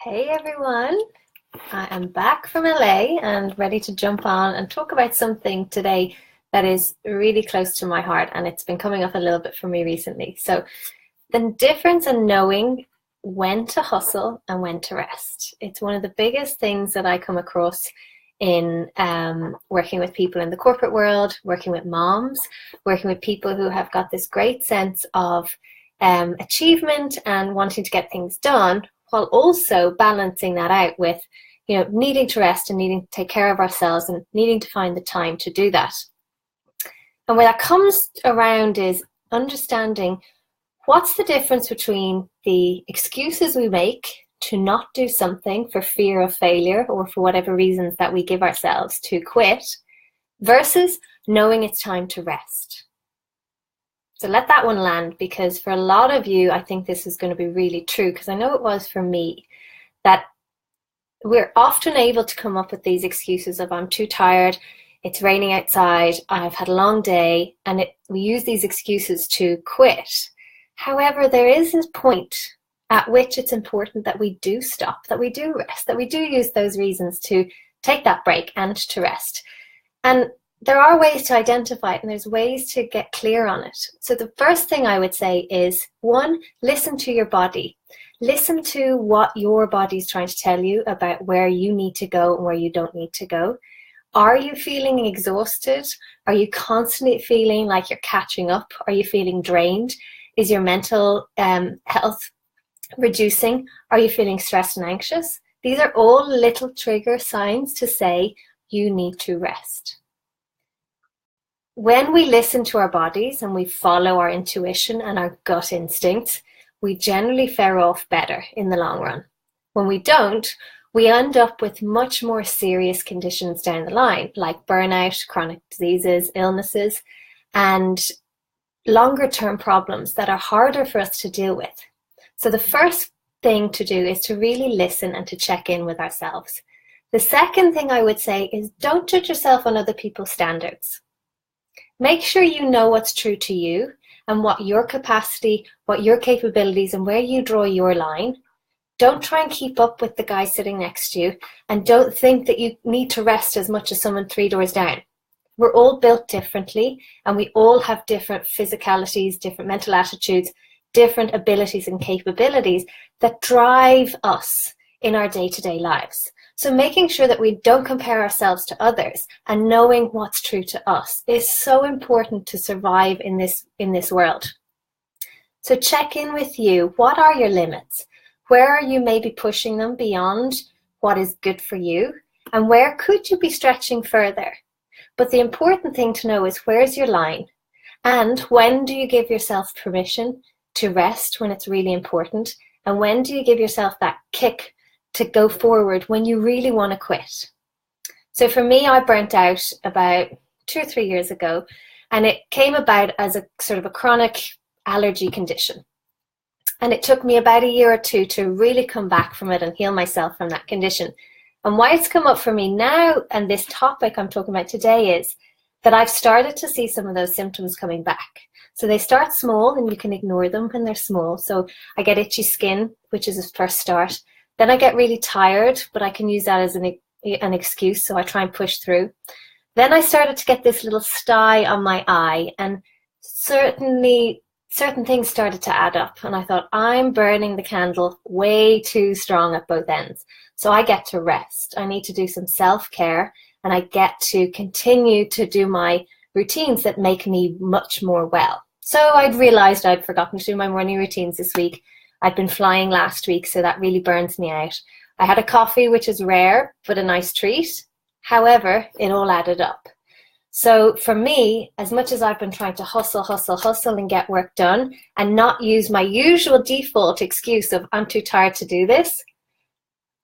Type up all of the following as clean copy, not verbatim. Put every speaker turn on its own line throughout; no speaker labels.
Hey everyone, I am back from LA and ready to jump on and talk about something today that is really close to my heart, and it's been coming up a little bit for me recently. So, the difference in knowing when to hustle and when to rest. It's one of the biggest things that I come across in working with people in the corporate world, working with moms, working with people who have got this great sense of achievement and wanting to get things done, while also balancing that out with, needing to rest and needing to take care of ourselves and needing to find the time to do that. And where that comes around is understanding what's the difference between the excuses we make to not do something for fear of failure or for whatever reasons that we give ourselves to quit versus knowing it's time to rest. So let that one land, because for a lot of you, I think this is going to be really true, because I know it was for me, that we're often able to come up with these excuses of I'm too tired, it's raining outside, I've had a long day, and we use these excuses to quit. However, there is a point at which it's important that we do stop, that we do rest, that we do use those reasons to take that break and to rest. And there are ways to identify it, and there's ways to get clear on it. So the first thing I would say is, one, listen to your body. Listen to what your body's trying to tell you about where you need to go and where you don't need to go. Are you feeling exhausted? Are you constantly feeling like you're catching up? Are you feeling drained? Is your mental health reducing? Are you feeling stressed and anxious? These are all little trigger signs to say you need to rest. When we listen to our bodies and we follow our intuition and our gut instincts, we generally fare off better in the long run. When we don't, we end up with much more serious conditions down the line, like burnout, chronic diseases, illnesses, and longer term problems that are harder for us to deal with. So the first thing to do is to really listen and to check in with ourselves. The second thing I would say is, don't judge yourself on other people's standards. Make sure you know what's true to you and what your capacity, what your capabilities, and where you draw your line. Don't try and keep up with the guy sitting next to you, and don't think that you need to rest as much as someone 3 doors down. We're all built differently, and we all have different physicalities, different mental attitudes, different abilities and capabilities that drive us in our day-to-day lives. So making sure that we don't compare ourselves to others and knowing what's true to us is so important to survive in this world. So check in with you. What are your limits? Where are you maybe pushing them beyond what is good for you? And where could you be stretching further? But the important thing to know is, where's your line? And when do you give yourself permission to rest when it's really important? And when do you give yourself that kick to go forward when you really want to quit? So for me, I burnt out about 2 or 3 years ago, and it came about as a sort of a chronic allergy condition. And it took me about a year or two to really come back from it and heal myself from that condition. And why it's come up for me now, and this topic I'm talking about today, is that I've started to see some of those symptoms coming back. So they start small and you can ignore them when they're small. So I get itchy skin, which is a first start. Then I get really tired, but I can use that as an excuse, so I try and push through. Then I started to get this little sty on my eye, and certain things started to add up, and I thought, I'm burning the candle way too strong at both ends. So I get to rest. I need to do some self-care, and I get to continue to do my routines that make me much more well. So I'd realized I'd forgotten to do my morning routines this week. I'd been flying last week, so that really burns me out. I had a coffee, which is rare, but a nice treat. However, it all added up. So for me, as much as I've been trying to hustle and get work done and not use my usual default excuse of I'm too tired to do this,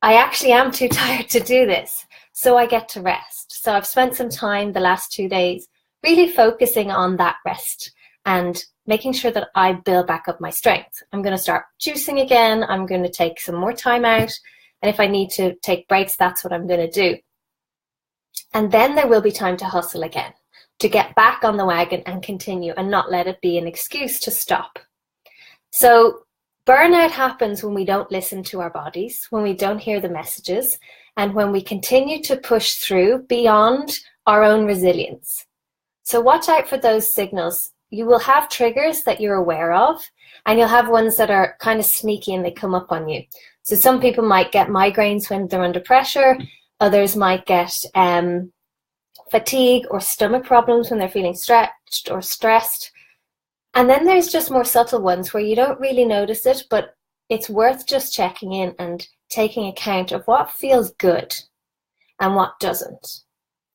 I actually am too tired to do this. So I get to rest. So I've spent some time the last 2 days really focusing on that rest and making sure that I build back up my strength. I'm going to start juicing again. I'm going to take some more time out. And if I need to take breaks, that's what I'm going to do. And then there will be time to hustle again, to get back on the wagon and continue and not let it be an excuse to stop. So Burnout happens when we don't listen to our bodies, when we don't hear the messages, and when we continue to push through beyond our own resilience. So watch out for those signals. You will have triggers that you're aware of, and you'll have ones that are kind of sneaky and they come up on you. So some people might get migraines when they're under pressure. Others might get fatigue or stomach problems when they're feeling stretched or stressed. And then there's just more subtle ones where you don't really notice it, but it's worth just checking in and taking account of what feels good and what doesn't.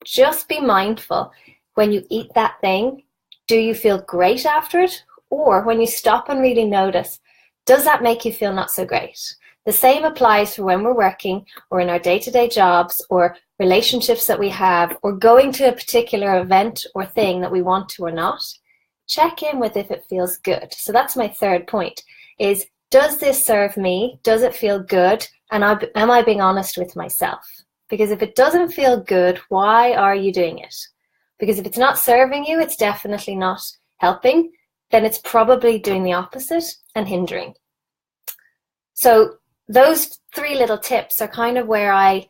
Just be mindful when you eat that thing, do you feel great after it? Or when you stop and really notice, does that make you feel not so great? The same applies for when we're working or in our day-to-day jobs or relationships that we have or going to a particular event or thing that we want to or not. Check in with if it feels good. So that's my third point is, does this serve me? Does it feel good? And am I being honest with myself? Because if it doesn't feel good, why are you doing it? Because if it's not serving you, it's definitely not helping. Then it's probably doing the opposite and hindering. So those 3 little tips are kind of where I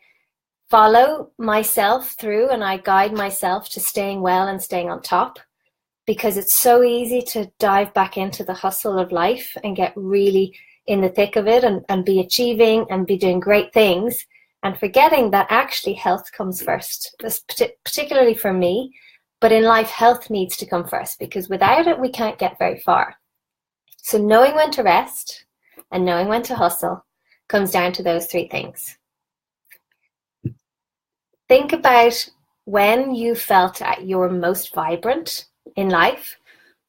follow myself through and I guide myself to staying well and staying on top. Because it's so easy to dive back into the hustle of life and get really in the thick of it and be achieving and be doing great things and forgetting that actually health comes first, particularly for me. But in life, health needs to come first because without it, we can't get very far. So knowing when to rest and knowing when to hustle comes down to those 3 things. Think about when you felt at your most vibrant in life.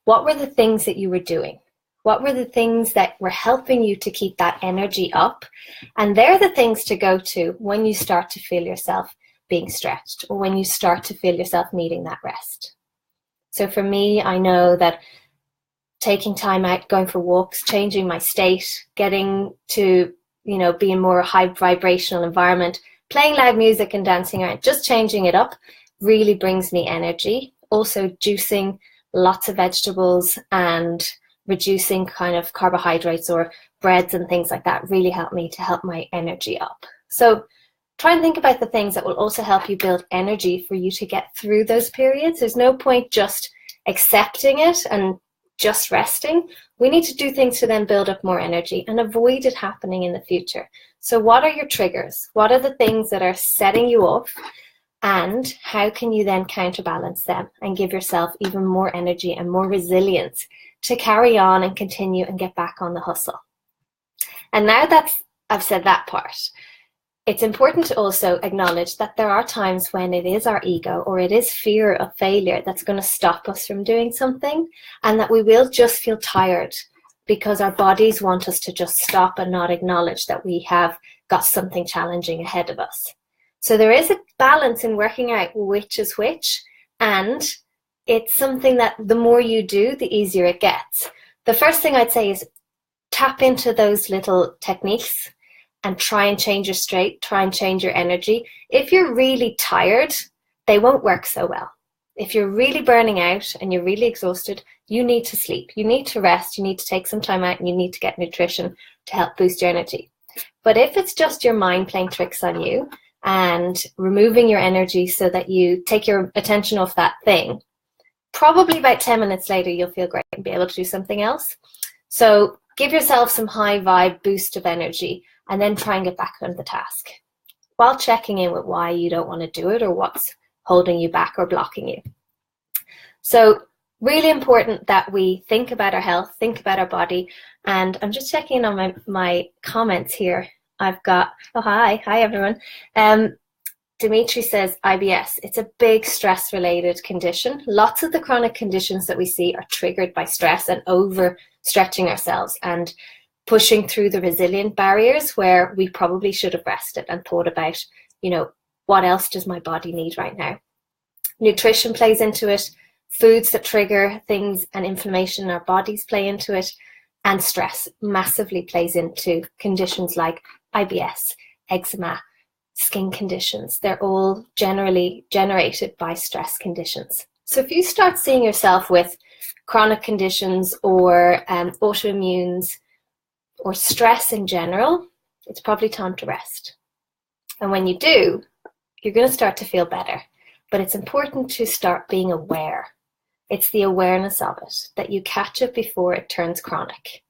What were the things that you were doing? What were the things that were helping you to keep that energy up? And they're the things to go to when you start to feel yourself being stretched or when you start to feel yourself needing that rest. So for me, I know that taking time out, going for walks, changing my state, getting to, be in more high vibrational environment, playing loud music and dancing around, just changing it up really brings me energy. Also juicing lots of vegetables and reducing kind of carbohydrates or breads and things like that really help me to help my energy up. So try and think about the things that will also help you build energy for you to get through those periods. There's no point just accepting it and just resting. We need to do things to then build up more energy and avoid it happening in the future. So what are your triggers? What are the things that are setting you off? And how can you then counterbalance them and give yourself even more energy and more resilience to carry on and continue and get back on the hustle? And now that I've said that part, it's important to also acknowledge that there are times when it is our ego or it is fear of failure that's going to stop us from doing something, and that we will just feel tired because our bodies want us to just stop and not acknowledge that we have got something challenging ahead of us. So there is a balance in working out which is which, and it's something that the more you do, the easier it gets. The first thing I'd say is tap into those little techniques and try and change your state, try and change your energy. If you're really tired, they won't work so well. If you're really burning out and you're really exhausted, you need to sleep, you need to rest, you need to take some time out, and you need to get nutrition to help boost your energy. But if it's just your mind playing tricks on you, and removing your energy so that you take your attention off that thing, probably about 10 minutes later, you'll feel great and be able to do something else. So give yourself some high vibe boost of energy and then try and get back on the task while checking in with why you don't want to do it or what's holding you back or blocking you. So really important that we think about our health, think about our body. And I'm just checking in on my comments here. I've got, hi everyone. Dimitri says IBS. It's a big stress-related condition. Lots of the chronic conditions that we see are triggered by stress and overstretching ourselves and pushing through the resilient barriers where we probably should have rested and thought about, what else does my body need right now? Nutrition plays into it. Foods that trigger things and inflammation in our bodies play into it. And stress massively plays into conditions like IBS, eczema, skin conditions. They're all generally generated by stress conditions. So if you start seeing yourself with chronic conditions or autoimmunes, or stress in general, it's probably time to rest. And when you do, you're going to start to feel better. But it's important to start being aware. It's the awareness of it, that you catch it before it turns chronic.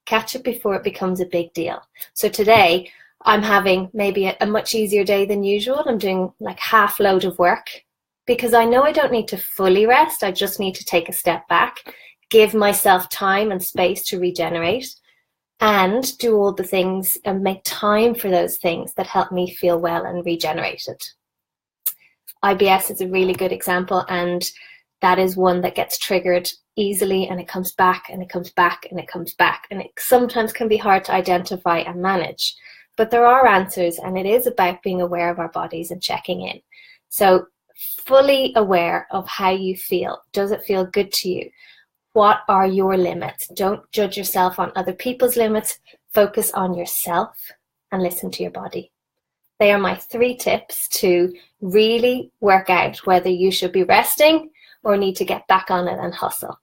Catch it before it becomes a big deal. So today, I'm having maybe a much easier day than usual. I'm doing like half load of work because I know I don't need to fully rest. I just need to take a step back, give myself time and space to regenerate, and do all the things and make time for those things that help me feel well and regenerated. IBS is a really good example, and that is one that gets triggered easily, and it comes back and it comes back and it comes back, and it sometimes can be hard to identify and manage. But there are answers, and it is about being aware of our bodies and checking in. So fully aware of how you feel. Does it feel good to you? What are your limits? Don't judge yourself on other people's limits. Focus on yourself and listen to your body. They are my 3 tips to really work out whether you should be resting or need to get back on it and hustle.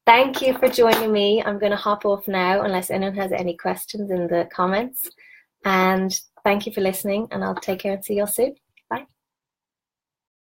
Thank you for joining me. I'm going to hop off now unless anyone has any questions in the comments. And thank you for listening, and I'll take care and see you all soon.